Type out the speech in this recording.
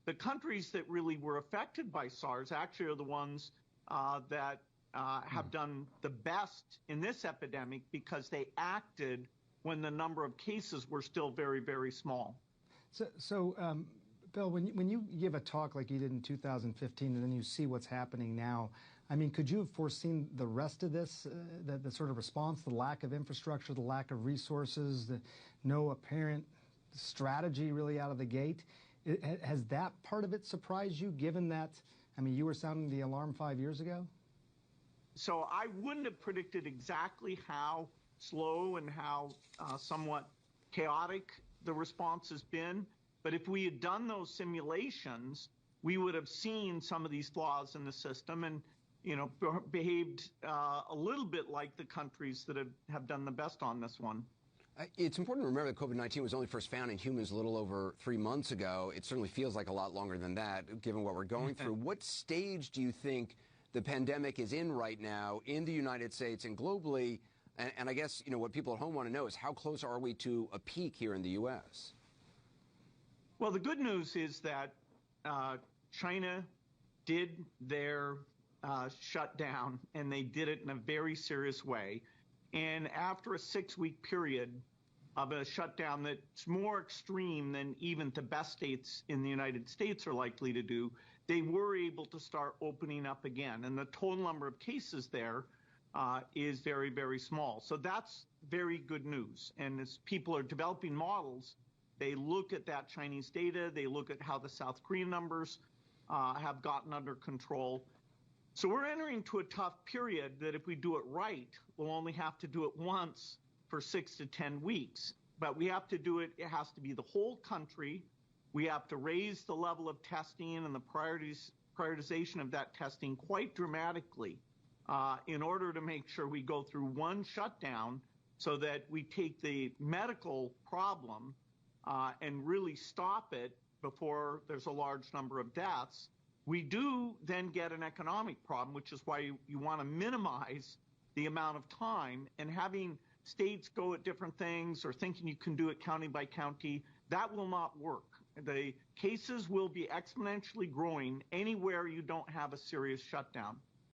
the countries that really were affected by SARS actually are the ones that have done the best in this epidemic because they acted when the number of cases were still very, very small. So Bill, when you give a talk like you did in 2015 and then you see what's happening now, I mean, could you have foreseen the rest of this, the sort of response, the lack of infrastructure, the lack of resources, the no apparent strategy really out of the gate? Has that part of it surprised you, given that, I mean, you were sounding the alarm 5 years ago? So I wouldn't have predicted exactly how slow and how somewhat chaotic the response has been. But if we had done those simulations, we would have seen some of these flaws in the system and, you know, behaved a little bit like the countries that have done the best on this one. It's important to remember that COVID-19 was only first found in humans a little over 3 months ago. It certainly feels like a lot longer than that, given what we're going through. What stage do you think the pandemic is in right now in the United States and globally? And I guess, you know, what people at home want to know is how close are we to a peak here in the U.S.? Well, the good news is that China did their shutdown, and they did it in a very serious way. And after a 6-week period of a shutdown that's more extreme than even the best states in the United States are likely to do, they were able to start opening up again. And the total number of cases there is very, very small. So that's very good news. And as people are developing models, they look at that Chinese data, they look at how the South Korean numbers have gotten under control. So we're entering into a tough period that if we do it right, we'll only have to do it once for 6 to 10 weeks. But we have to do it, it has to be the whole country. We have to raise the level of testing and the prioritization of that testing quite dramatically in order to make sure we go through one shutdown so that we take the medical problem and really stop it before there's a large number of deaths. We do then get an economic problem, which is why you want to minimize the amount of time, and having states go at different things or thinking you can do it county by county, that will not work. The cases will be exponentially growing anywhere you don't have a serious shutdown.